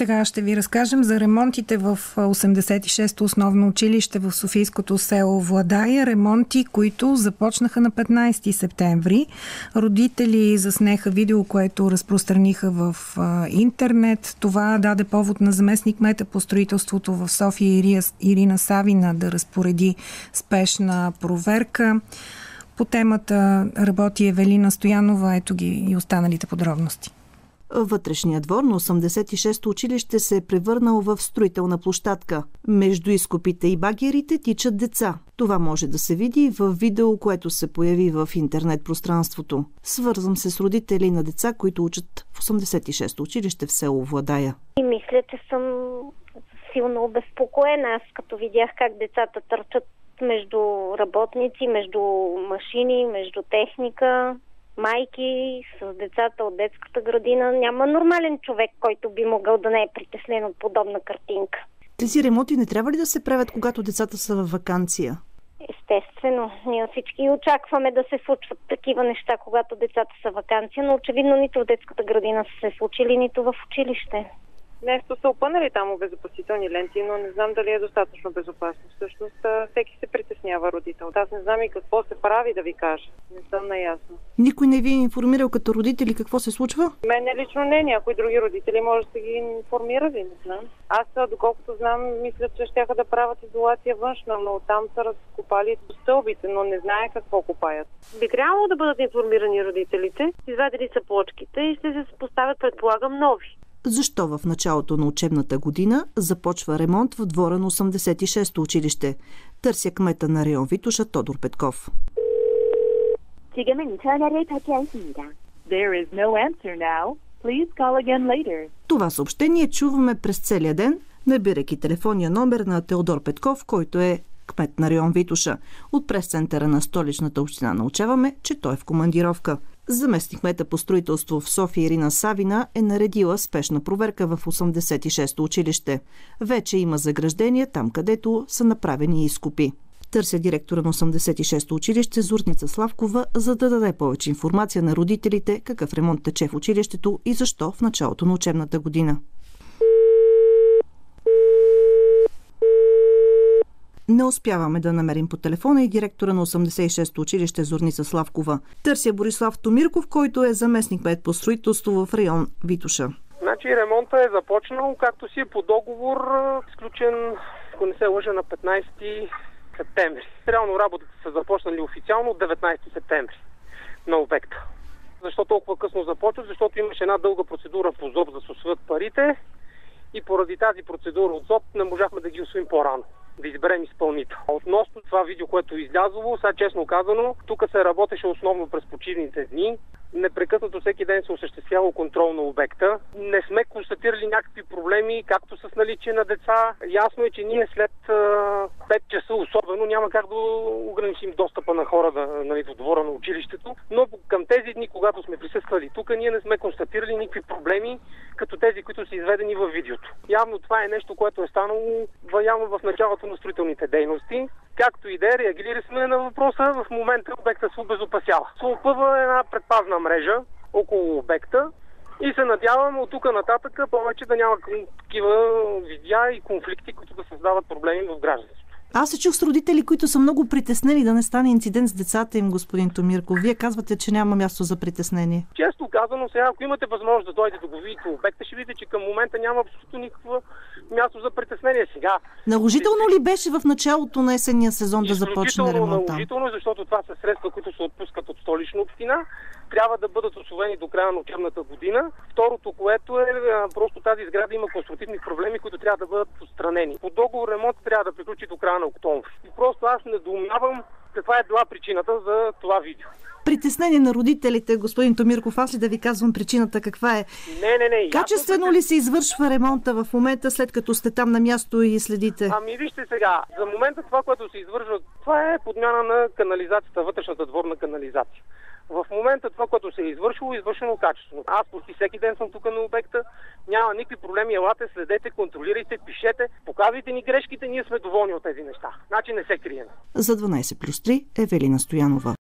Сега ще ви разкажем за ремонтите в 86-то основно училище в Софийското село Владая. Ремонти, които започнаха на 15 септември. Родители заснеха видео, което разпространиха в интернет. Това даде повод на заместник-кмета по строителството в София Ирина Савина да разпореди спешна проверка. По темата работи Евелина Стоянова. Ето ги и останалите подробности. Вътрешният двор на 86-то училище се е превърнал в строителна площадка. Между изкопите и багерите тичат деца. Това може да се види в видео, което се появи в интернет пространството. Свързвам се с родители на деца, които учат в 86-то училище в село Владая. И мисля, че съм силно обезпокоена. Аз като видях как децата търчат между работници, между машини, между техника, майки с децата от детската градина. Няма нормален човек, който би могъл да не е притеснен от подобна картинка. Тези ремонти не трябва ли да се правят, когато децата са във ваканция? Естествено. Ние всички очакваме да се случват такива неща, когато децата са ваканция, но очевидно нито в детската градина са се случили, нито в училище. Нещо са опънали там обезопасителни ленти, но не знам дали е достатъчно безопасно. Всъщност всеки се притеснява родител. Аз не знам и какво се прави, да ви кажа. Не съм наясно. Никой не ви е информирал като родители какво се случва? Мене лично не, някои други родители може да ги информирали, не знам. Аз, доколкото знам, мисля, че щяха да правят изолация външна, но там са разкопали стълбите, но не знае какво копаят. Би трябвало да бъдат информирани родителите, извадили са плочките и ще се поставят, предполагам, нови. Защо в началото на учебната година започва ремонт в двора на 86-то училище? Търся кмета на район Витоша Тодор Петков. Това съобщение чуваме през целия ден, набирайки телефонния номер на Теодор Петков, който е кмет на район Витоша. От прес-центъра на Столичната община научаваме, че той е в командировка. Заместник-кмета по строителство в София Ирина Савина е наредила спешна проверка в 86-то училище. Вече има заграждения там, където са направени изкопи. Търся директора на 86-то училище Зорница Славкова, за да даде повече информация на родителите какъв ремонт тече в училището и защо в началото на учебната година. Не успяваме да намерим по телефона и директора на 86-то училище Зорница Славкова. Търся Борислав Томирков, който е заместник-кмет по строителство в район Витоша. Значи ремонтът е започнал, както си е по договор, сключен, ако не се лъжа, на 15 септември. Реално работите са започнали официално от 19 септември на обекта. Защо толкова късно започва? Защото имаше една дълга процедура по ЗОП да се усвоят парите и поради тази процедура от ЗОП не можахме да ги усвоим по-рано, да изберем изпълнител. Относно това видео, което е излязло, сега честно казано, тук се работеше основно през почивните дни. Непрекъснато всеки ден се осъществява контрол на обекта. Не сме констатирали някакви проблеми, както с наличие на деца. Ясно е, че ние след 5 часа особено няма как да ограничим достъпа на хора до двора на училището. Но към тези дни, когато сме присъствали тук, ние не сме констатирали никакви проблеми, като тези, които са изведени във видеото. Явно това е нещо, което е станало явно в началото на строителните дейности. Както и да е, реагирали сме на въпроса, в момента обекта се обезопасява. Се опъва една предпазна мрежа около обекта и се надявам от тук нататък повече да няма такива видеа и конфликти, които да създават проблеми в гражданството. Аз се чух с родители, които са много притеснени да не стане инцидент с децата им, господин Томирков. Вие казвате, че няма място за притеснение. Често казано, сега, ако имате възможност да дойдете да го видите обекта, ще видите, че към момента няма абсолютно никакво място за притеснение сега. Наложително ли беше в началото на есенния сезон да започне ремонта? Наложително, защото това са средства, които се отпускат от Столична община. Трябва да бъдат усвоени до края на учебната година. Второто, което е, просто тази сграда има конструктивни проблеми, които трябва да бъдат отстранени. По договор ремонт трябва да приключи до края на октомври. И просто аз недоумявам каква е била причината за това видео. Притеснение на родителите, господин Томирков, аз ли да ви казвам причината каква е? Не. Качествено ли се извършва ремонта в момента, след като сте там на място и следите? Ами вижте сега, за момента това, което се извършва, това е подмяна на канализацията, вътрешната дворна канализация. В момента това, което се е извършено качествено. Аз почти всеки ден съм тук на обекта, няма никакви проблеми, елате, следете, контролирайте, пишете, показвайте ни грешките, ние сме доволни от тези неща. Значи не се крием. За 12+3 Евелина Стоянова.